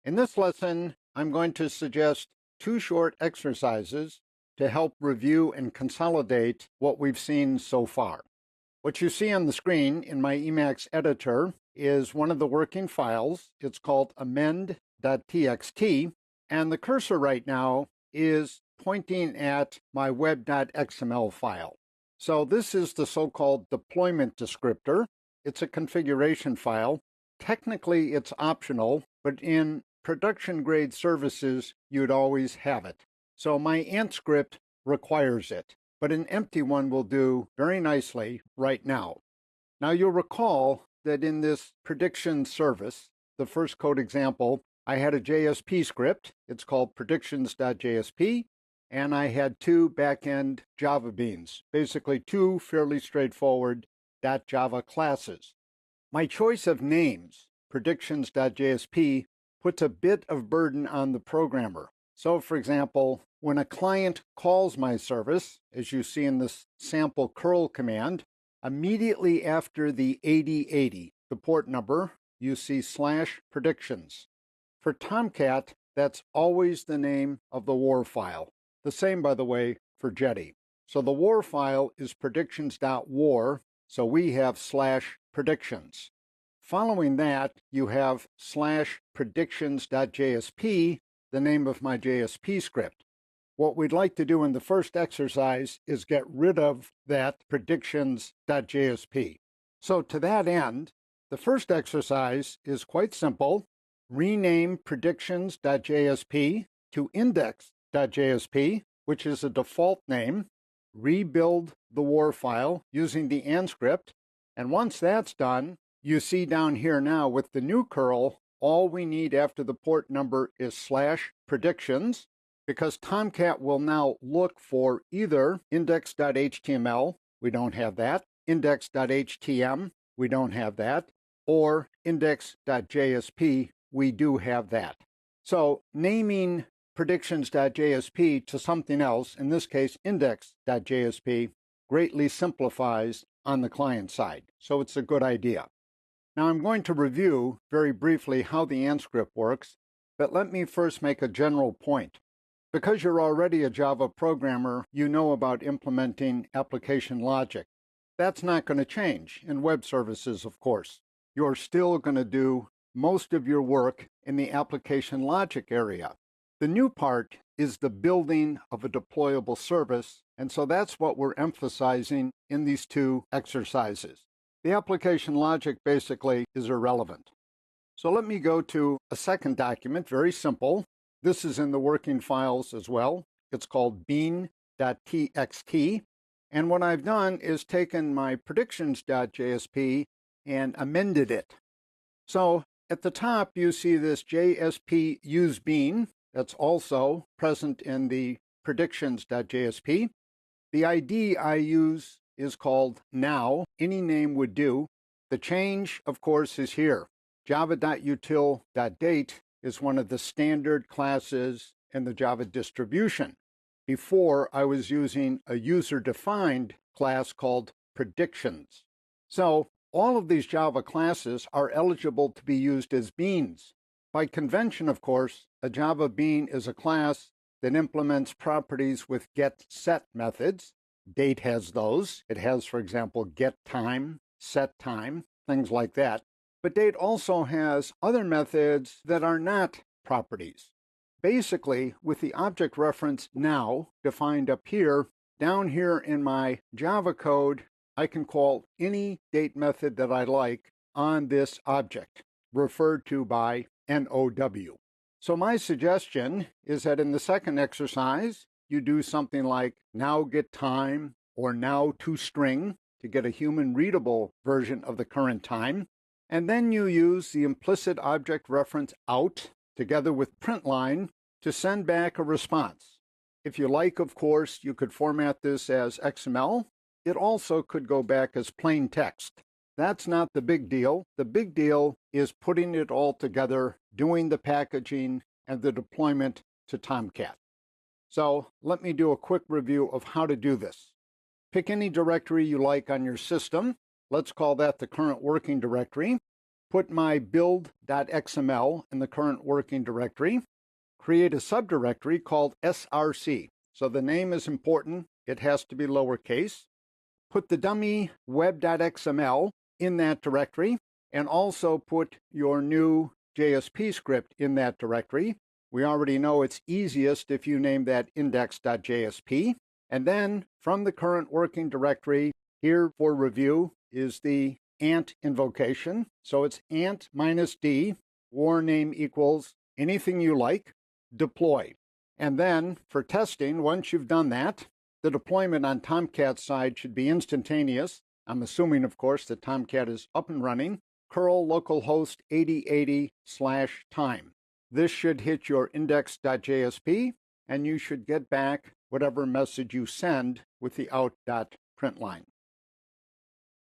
In this lesson, I'm going to suggest two short exercises to help review and consolidate what we've seen so far. What you see on the screen in my Emacs editor is one of the working files. It's called amend.txt, and the cursor right now is pointing at my web.xml file. So this is the so-called deployment descriptor. It's a configuration file. Technically, it's optional, but in production-grade services, you'd always have it. So my ant script requires it, but an empty one will do very nicely right now. Now, you'll recall that in this prediction service, the first code example, I had a JSP script. It's called predictions.jsp, and I had two backend Java beans, basically two fairly straightforward .java classes. My choice of names, predictions.jsp, puts a bit of burden on the programmer. So, for example, when a client calls my service, as you see in this sample curl command, immediately after the 8080, the port number, you see /predictions. For Tomcat, that's always the name of the WAR file. The same, by the way, for Jetty. So the WAR file is predictions.war, so we have /predictions. Following that, you have /predictions.jsp, the name of my JSP script. What we'd like to do in the first exercise is get rid of that predictions.jsp. So to that end, the first exercise is quite simple. Rename predictions.jsp to index.jsp, which is a default name. Rebuild the WAR file using the and script. And once that's done, you see down here now with the new curl, all we need after the port number is /predictions, because Tomcat will now look for either index.html, we don't have that, index.htm, we don't have that, or index.jsp, we do have that. So naming predictions.jsp to something else, in this case index.jsp, greatly simplifies on the client side. So it's a good idea. Now I'm going to review very briefly how the AND script works, but let me first make a general point. Because you're already a Java programmer, you know about implementing application logic. That's not going to change in web services, of course. You're still going to do most of your work in the application logic area. The new part is the building of a deployable service, and so that's what we're emphasizing in these two exercises. The application logic basically is irrelevant. So let me go to a second document, very simple. This is in the working files as well. It's called bean.txt. And what I've done is taken my predictions.jsp and amended it. So at the top, you see this JSP use bean. That's also present in the predictions.jsp. The ID I use is called now. Any name would do. The change, of course, is here. Java.util.date is one of the standard classes in the Java distribution. Before, I was using a user-defined class called predictions. So all of these Java classes are eligible to be used as beans. By convention, of course, a Java bean is a class that implements properties with get-set methods. Date has those. It has, for example, get time, set time, things like that. But Date also has other methods that are not properties. Basically, with the object reference now defined up here, down here in my Java code, I can call any date method that I like on this object, referred to by NOW. So my suggestion is that in the second exercise, you do something like now get time or now toString to get a human readable version of the current time. And then you use the implicit object reference out together with println to send back a response. If you like, of course, you could format this as XML. It also could go back as plain text. That's not the big deal. The big deal is putting it all together, doing the packaging and the deployment to Tomcat. So let me do a quick review of how to do this. Pick any directory you like on your system. Let's call that the current working directory. put my build.xml in the current working directory, create a subdirectory called src. So the name is important. It has to be lowercase. Put the dummy web.xml in that directory, and also put your new JSP script in that directory. We already know it's easiest if you name that index.jsp. And then from the current working directory, here for review is the ant invocation. So it's ant -d, war name equals anything you like, deploy. And then for testing, once you've done that, the deployment on Tomcat's side should be instantaneous. I'm assuming, of course, that Tomcat is up and running. Curl localhost 8080/time. This should hit your index.jsp, and you should get back whatever message you send with the out.println.